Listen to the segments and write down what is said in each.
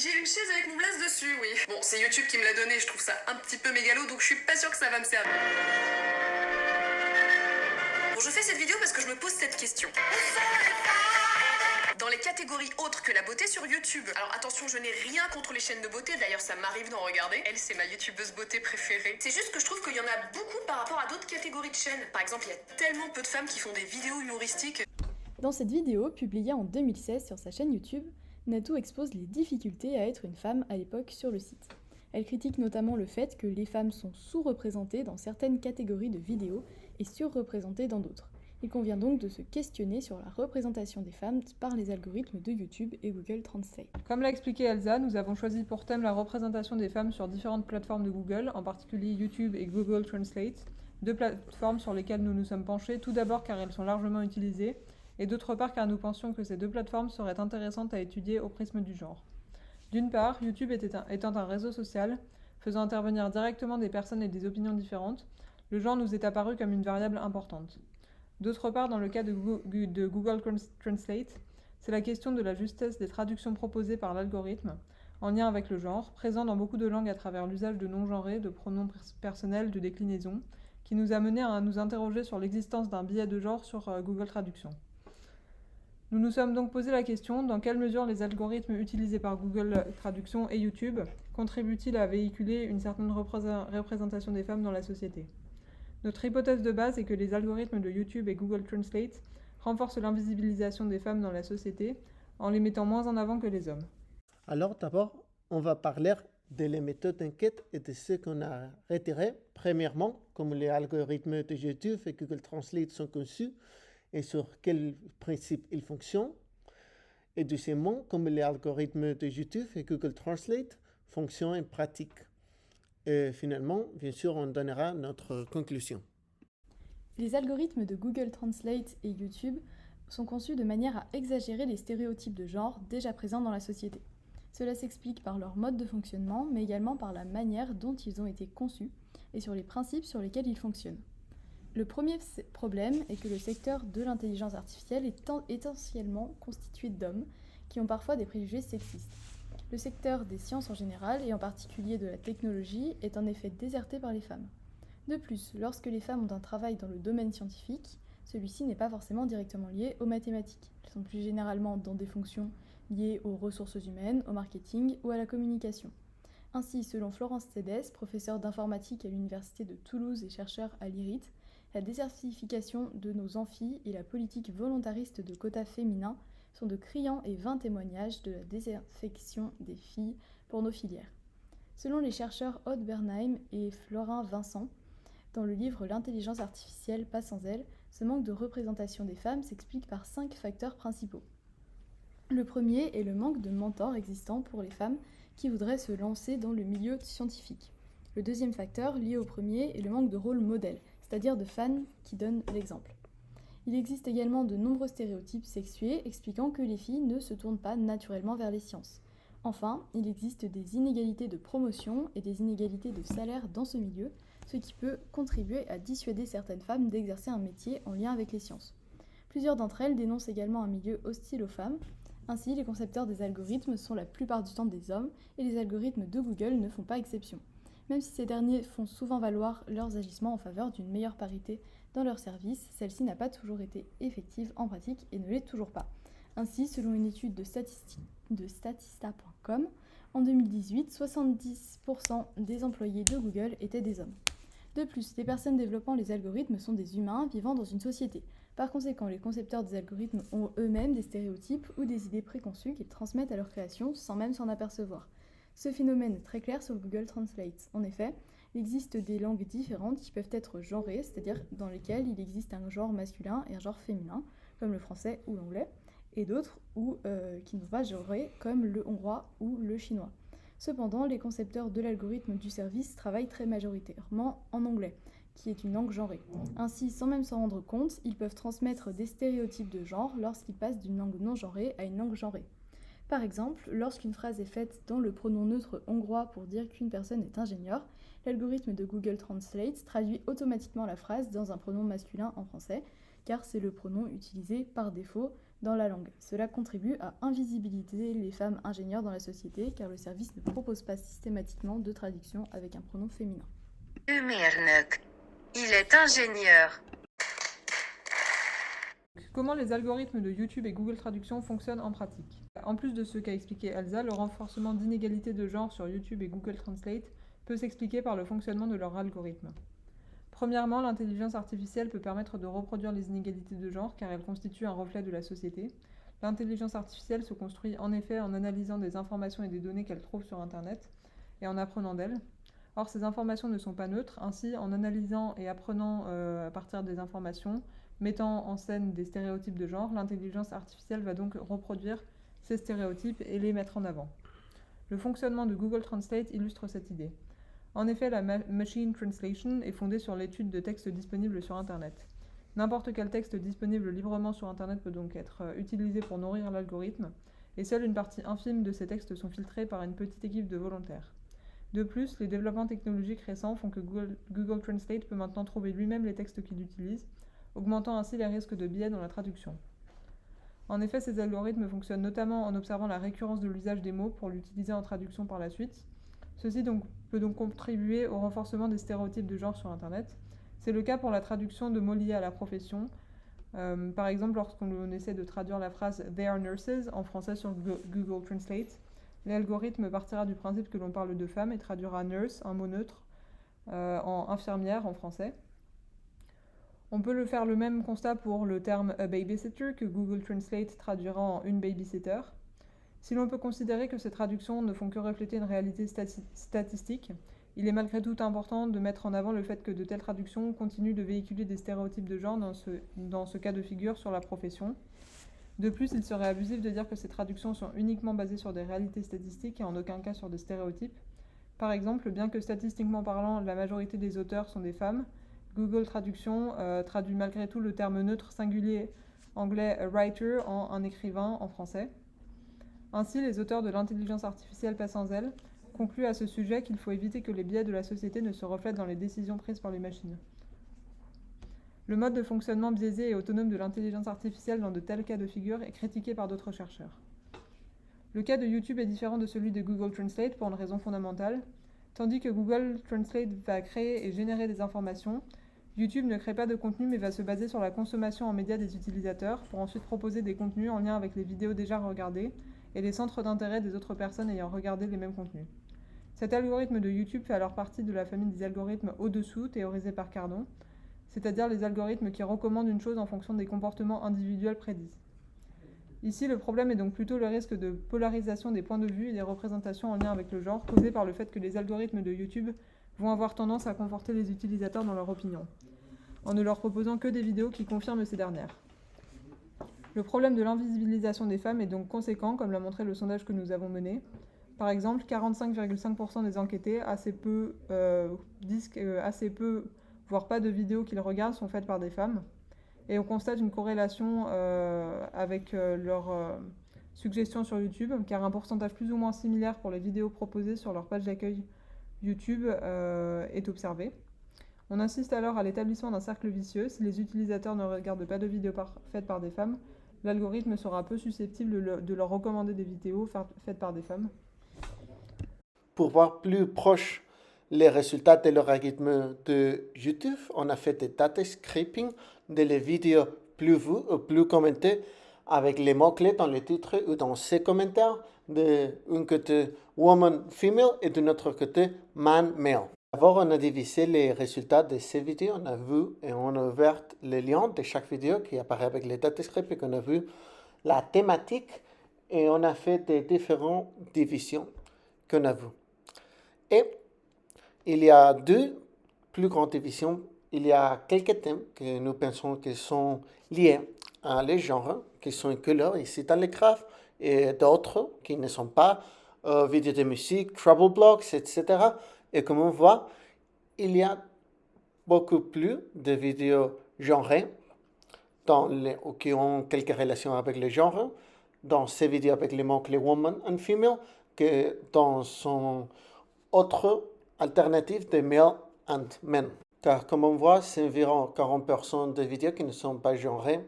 J'ai une chaise avec mon blaze dessus, oui. Bon, c'est YouTube qui me l'a donné, je trouve ça un petit peu mégalo, donc je suis pas sûre que ça va me servir. Bon, je fais cette vidéo parce que je me pose cette question. Dans les catégories autres que la beauté sur YouTube. Alors attention, je n'ai rien contre les chaînes de beauté, d'ailleurs ça m'arrive d'en regarder. Elle, c'est ma youtubeuse beauté préférée. C'est juste que je trouve qu'il y en a beaucoup par rapport à d'autres catégories de chaînes. Par exemple, il y a tellement peu de femmes qui font des vidéos humoristiques. Dans cette vidéo, publiée en 2016 sur sa chaîne YouTube, Natou expose les difficultés à être une femme à l'époque sur le site. Elle critique notamment le fait que les femmes sont sous-représentées dans certaines catégories de vidéos et surreprésentées dans d'autres. Il convient donc de se questionner sur la représentation des femmes par les algorithmes de YouTube et Google Translate. Comme l'a expliqué Elsa, nous avons choisi pour thème la représentation des femmes sur différentes plateformes de Google, en particulier YouTube et Google Translate, deux plateformes sur lesquelles nous nous sommes penchés, tout d'abord car elles sont largement utilisées, et d'autre part car nous pensions que ces deux plateformes seraient intéressantes à étudier au prisme du genre. D'une part, YouTube étant un réseau social, faisant intervenir directement des personnes et des opinions différentes, le genre nous est apparu comme une variable importante. D'autre part, dans le cas de Google Translate, c'est la question de la justesse des traductions proposées par l'algorithme, en lien avec le genre, présent dans beaucoup de langues à travers l'usage de noms genrés, de pronoms personnels, de déclinaisons, qui nous a mené à nous interroger sur l'existence d'un biais de genre sur Google Traduction. Nous nous sommes donc posé la question, dans quelle mesure les algorithmes utilisés par Google Traduction et YouTube contribuent-ils à véhiculer une certaine représentation des femmes dans la société ? Notre hypothèse de base est que les algorithmes de YouTube et Google Translate renforcent l'invisibilisation des femmes dans la société en les mettant moins en avant que les hommes. Alors d'abord, on va parler des méthodes d'enquête et de ce qu'on a retiré. Premièrement, comment les algorithmes de YouTube et Google Translate sont conçus et sur quels principes ils fonctionnent. Et deuxièmement, comment les algorithmes de YouTube et Google Translate fonctionnent en pratique. Et finalement, bien sûr, on donnera notre conclusion. Les algorithmes de Google Translate et YouTube sont conçus de manière à exagérer les stéréotypes de genre déjà présents dans la société. Cela s'explique par leur mode de fonctionnement, mais également par la manière dont ils ont été conçus et sur les principes sur lesquels ils fonctionnent. Le premier problème est que le secteur de l'intelligence artificielle est essentiellement constitué d'hommes qui ont parfois des préjugés sexistes. Le secteur des sciences en général, et en particulier de la technologie, est en effet déserté par les femmes. De plus, lorsque les femmes ont un travail dans le domaine scientifique, celui-ci n'est pas forcément directement lié aux mathématiques. Elles sont plus généralement dans des fonctions liées aux ressources humaines, au marketing ou à la communication. Ainsi, selon Florence Cédès, professeure d'informatique à l'université de Toulouse et chercheur à l'IRIT, la désertification de nos amphis et la politique volontariste de quotas féminins sont de criants et vains témoignages de la désaffection des filles pour nos filières. Selon les chercheurs Aude Bernheim et Florin Vincent, dans le livre L'intelligence artificielle pas sans elle, ce manque de représentation des femmes s'explique par 5 facteurs principaux. Le premier est le manque de mentors existants pour les femmes qui voudraient se lancer dans le milieu scientifique. Le deuxième facteur, lié au premier, est le manque de rôle modèle, c'est-à-dire de fans qui donnent l'exemple. Il existe également de nombreux stéréotypes sexués expliquant que les filles ne se tournent pas naturellement vers les sciences. Enfin, il existe des inégalités de promotion et des inégalités de salaire dans ce milieu, ce qui peut contribuer à dissuader certaines femmes d'exercer un métier en lien avec les sciences. Plusieurs d'entre elles dénoncent également un milieu hostile aux femmes. Ainsi, les concepteurs des algorithmes sont la plupart du temps des hommes et les algorithmes de Google ne font pas exception. Même si ces derniers font souvent valoir leurs agissements en faveur d'une meilleure parité dans leurs services, celle-ci n'a pas toujours été effective en pratique et ne l'est toujours pas. Ainsi, selon une étude de Statista.com, en 2018, 70% des employés de Google étaient des hommes. De plus, les personnes développant les algorithmes sont des humains vivant dans une société. Par conséquent, les concepteurs des algorithmes ont eux-mêmes des stéréotypes ou des idées préconçues qu'ils transmettent à leur création sans même s'en apercevoir. Ce phénomène est très clair sur Google Translate. En effet, il existe des langues différentes qui peuvent être genrées, c'est-à-dire dans lesquelles il existe un genre masculin et un genre féminin, comme le français ou l'anglais, et d'autres qui ne sont pas genrées, comme le hongrois ou le chinois. Cependant, les concepteurs de l'algorithme du service travaillent très majoritairement en anglais, qui est une langue genrée. Ainsi, sans même s'en rendre compte, ils peuvent transmettre des stéréotypes de genre lorsqu'ils passent d'une langue non genrée à une langue genrée. Par exemple, lorsqu'une phrase est faite dans le pronom neutre hongrois pour dire qu'une personne est ingénieure, l'algorithme de Google Translate traduit automatiquement la phrase dans un pronom masculin en français, car c'est le pronom utilisé par défaut dans la langue. Cela contribue à invisibiliser les femmes ingénieurs dans la société car le service ne propose pas systématiquement de traduction avec un pronom féminin. Umernek. Il est ingénieur. Comment les algorithmes de YouTube et Google Traduction fonctionnent en pratique? En plus de ce qu'a expliqué Elsa, le renforcement d'inégalités de genre sur YouTube et Google Translate peut s'expliquer par le fonctionnement de leur algorithme. Premièrement, l'intelligence artificielle peut permettre de reproduire les inégalités de genre car elle constitue un reflet de la société. L'intelligence artificielle se construit en effet en analysant des informations et des données qu'elle trouve sur Internet et en apprenant d'elles. Or, ces informations ne sont pas neutres, ainsi en analysant et apprenant à partir des informations, mettant en scène des stéréotypes de genre, l'intelligence artificielle va donc reproduire ces stéréotypes et les mettre en avant. Le fonctionnement de Google Translate illustre cette idée. En effet, la machine translation est fondée sur l'étude de textes disponibles sur Internet. N'importe quel texte disponible librement sur Internet peut donc être utilisé pour nourrir l'algorithme, et seule une partie infime de ces textes sont filtrés par une petite équipe de volontaires. De plus, les développements technologiques récents font que Google Translate peut maintenant trouver lui-même les textes qu'il utilise, augmentant ainsi les risques de biais dans la traduction. En effet, ces algorithmes fonctionnent notamment en observant la récurrence de l'usage des mots pour l'utiliser en traduction par la suite. Ceci peut donc contribuer au renforcement des stéréotypes de genre sur Internet. C'est le cas pour la traduction de mots liés à la profession. Par exemple, lorsqu'on essaie de traduire la phrase « They are nurses » en français sur Google Translate, l'algorithme partira du principe que l'on parle de femmes et traduira « nurse », un mot neutre, en « infirmière » en français. On peut faire le même constat pour le terme « a babysitter » que Google Translate traduira en « une babysitter ». Si l'on peut considérer que ces traductions ne font que refléter une réalité statistique, il est malgré tout important de mettre en avant le fait que de telles traductions continuent de véhiculer des stéréotypes de genre dans ce cas de figure sur la profession. De plus, il serait abusif de dire que ces traductions sont uniquement basées sur des réalités statistiques et en aucun cas sur des stéréotypes. Par exemple, bien que statistiquement parlant, la majorité des auteurs sont des femmes, Google Traduction traduit malgré tout le terme neutre singulier anglais a writer en un écrivain en français. Ainsi, les auteurs de l'intelligence artificielle pas sans elle concluent à ce sujet qu'il faut éviter que les biais de la société ne se reflètent dans les décisions prises par les machines. Le mode de fonctionnement biaisé et autonome de l'intelligence artificielle dans de tels cas de figure est critiqué par d'autres chercheurs. Le cas de YouTube est différent de celui de Google Translate pour une raison fondamentale. Tandis que Google Translate va créer et générer des informations, YouTube ne crée pas de contenu mais va se baser sur la consommation en médias des utilisateurs pour ensuite proposer des contenus en lien avec les vidéos déjà regardées et les centres d'intérêt des autres personnes ayant regardé les mêmes contenus. Cet algorithme de YouTube fait alors partie de la famille des algorithmes au-dessous théorisés par Cardon, c'est-à-dire les algorithmes qui recommandent une chose en fonction des comportements individuels prédits. Ici, le problème est donc plutôt le risque de polarisation des points de vue et des représentations en lien avec le genre, causé par le fait que les algorithmes de YouTube vont avoir tendance à conforter les utilisateurs dans leur opinion, en ne leur proposant que des vidéos qui confirment ces dernières. Le problème de l'invisibilisation des femmes est donc conséquent, comme l'a montré le sondage que nous avons mené. Par exemple, 45,5% des enquêtés, disent que assez peu, voire pas de vidéos qu'ils regardent sont faites par des femmes. Et on constate une corrélation avec leurs suggestions sur YouTube, car un pourcentage plus ou moins similaire pour les vidéos proposées sur leur page d'accueil YouTube est observé. On insiste alors à l'établissement d'un cercle vicieux. Si les utilisateurs ne regardent pas de vidéos faites par des femmes, l'algorithme sera peu susceptible de leur recommander des vidéos faites par des femmes. Pour voir plus proche les résultats de l'algorithme de YouTube, on a fait des data scraping de les vidéos plus vues ou plus commentées avec les mots-clés dans les titres ou dans ces commentaires d'un côté woman, female et de l'autre côté man, male. D'abord, on a divisé les résultats de ces vidéos, on a vu et on a ouvert les liens de chaque vidéo qui apparaît avec les data scraping, on a vu la thématique et on a fait des différentes divisions qu'on a vues. Et il y a deux plus grandes divisions. Il y a quelques thèmes que nous pensons qui sont liés à les genres, qui sont inclus ici dans les graphes, et d'autres qui ne sont pas, vidéos de musique, travel blogs, etc. Et comme on voit, il y a beaucoup plus de vidéos genrées qui ont quelques relations avec le genre, dans ces vidéos avec les mots-clés woman and female, que dans son autre alternative de male and men. Car comme on voit, c'est environ 40% de vidéos qui ne sont pas genrées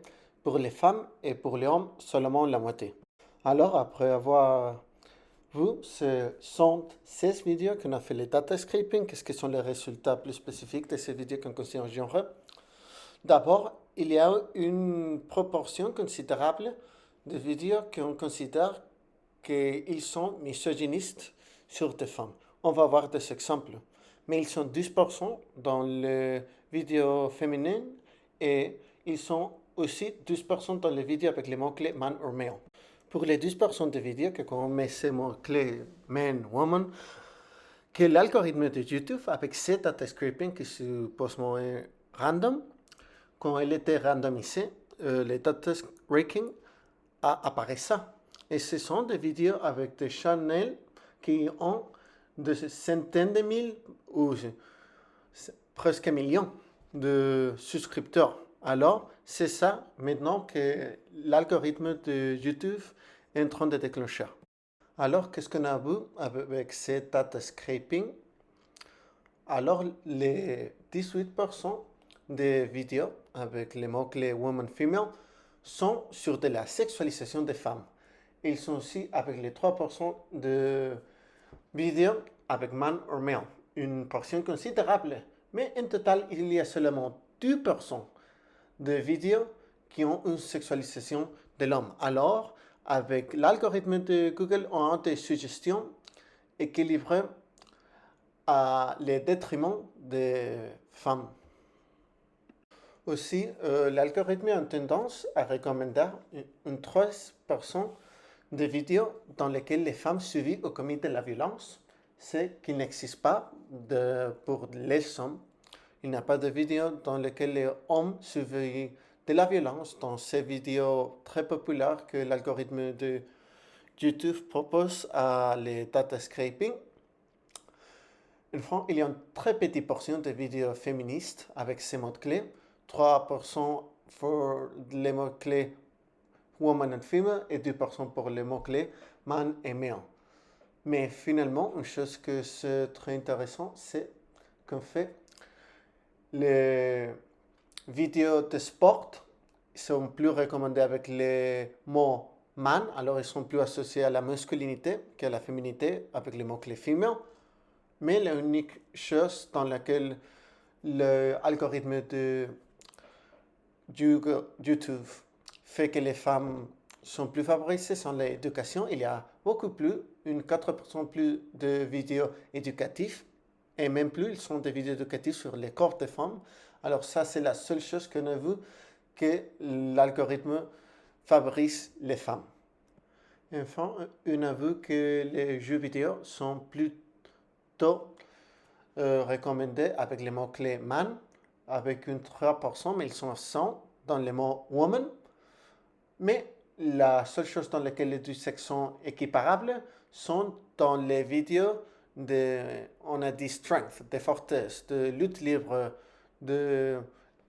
Pour les femmes et pour les hommes, seulement la moitié. Alors, après avoir vu ces 116 vidéos qu'on a fait les data scraping, qu'est-ce que sont les résultats plus spécifiques de ces vidéos qu'on considère en genre? D'abord, il y a une proportion considérable de vidéos qu'on considère qu'ils sont misogynistes sur des femmes. On va voir des exemples. Mais ils sont 10% dans les vidéos féminines et ils sont aussi 12% dans les vidéos avec les mots-clés man or male. Pour les 12% de vidéos que quand on met ces mots-clés man, woman, que l'algorithme de YouTube avec ces data scraping qui supposément est random, quand elle était randomisée, les data scraping a apparaît ça. Et ce sont des vidéos avec des channels qui ont des centaines de mille ou presque millions de souscripteurs. Alors, c'est ça maintenant que l'algorithme de YouTube est en train de déclencher. Alors, qu'est-ce qu'on a vu avec ces data scraping? Alors, les 18% des vidéos avec les mots-clés woman, female sont sur de la sexualisation des femmes. Ils sont aussi avec les 3% de vidéos avec man or male, une portion considérable. Mais en total, il y a seulement 2% de vidéos qui ont une sexualisation de l'homme. Alors, avec l'algorithme de Google, on a des suggestions équilibrées à le détriment des femmes. Aussi, l'algorithme a tendance à recommander une 3% de vidéos dans lesquelles les femmes suivies ou commis de la violence, ce qui n'existe pas pour les hommes. Il n'y a pas de vidéos dans lesquelles les hommes suivis de la violence, dans ces vidéos très populaires que l'algorithme de YouTube propose à les data scraping. Enfin, il y a une très petite portion de vidéos féministes avec ces mots-clés, 3% pour les mots-clés woman and female et 2% pour les mots-clés man et male. Mais finalement, une chose que c'est très intéressant, c'est qu'en fait, les vidéos de sport sont plus recommandées avec les mots man, alors ils sont plus associés à la masculinité qu'à la féminité avec les mots-clés female. Mais l'unique chose dans laquelle l'algorithme de YouTube fait que les femmes sont plus favorisées sont l'éducation. Il y a beaucoup plus, une 4% plus de vidéos éducatives et même plus, ils sont des vidéos éducatives sur les corps des femmes. Alors ça, c'est la seule chose qu'on a vu que l'algorithme favorise les femmes. Enfin, on a vu que les jeux vidéo sont plutôt recommandés avec les mots-clés man, avec une 3%, mais ils sont à 100 dans les mots woman. Mais la seule chose dans laquelle les deux sexes sont équiparables sont dans les vidéos on a dit strength, de fortesse, de lutte libre, de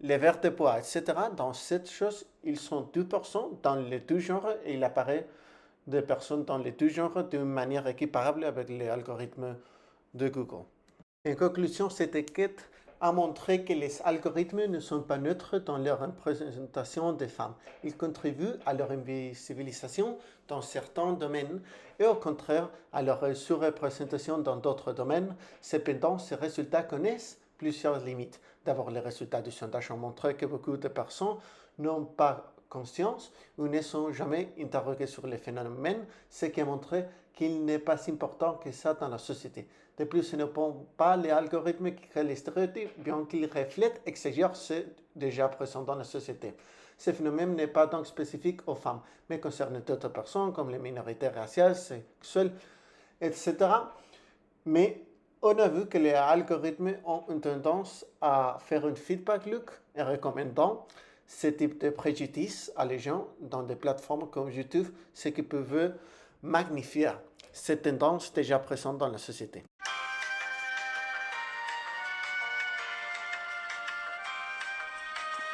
levée de poids, etc. Dans cette chose, ils sont 2% dans les deux genres et il apparaît des personnes dans les deux genres d'une manière équiparable avec les algorithmes de Google. En conclusion, cette enquête a montré que les algorithmes ne sont pas neutres dans leur représentation des femmes. Ils contribuent à leur invisibilisation dans certains domaines et au contraire à leur surreprésentation dans d'autres domaines. Cependant, ces résultats connaissent plusieurs limites. D'abord, les résultats du sondage ont montré que beaucoup de personnes n'ont pas conscience ou ne sont jamais interrogées sur les phénomènes, ce qui a montré qu'il n'est pas si important que ça dans la société. De plus, ce ne sont pas les algorithmes qui créent les stéréotypes, bien qu'ils reflètent, exagèrent ce déjà présent dans la société. Ce phénomène n'est pas donc spécifique aux femmes, mais concerne d'autres personnes comme les minorités raciales, sexuelles, etc. Mais on a vu que les algorithmes ont une tendance à faire un feedback loop en recommandant ce type de préjudice à les gens dans des plateformes comme YouTube, ce qui peut magnifier cette tendance déjà présente dans la société.